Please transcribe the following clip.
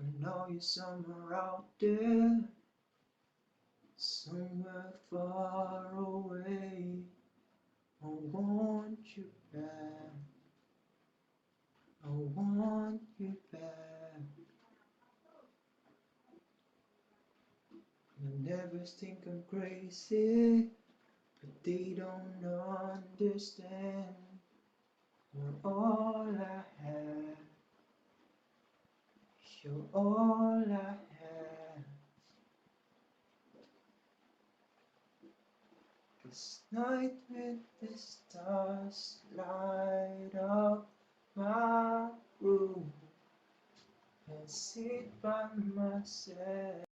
I know you're somewhere out there, somewhere far away. I want you back, I want you back. You never think I'm crazy, but they don't understand. You're all I have, you're all I have. This night with the stars light up my room, and sit by myself.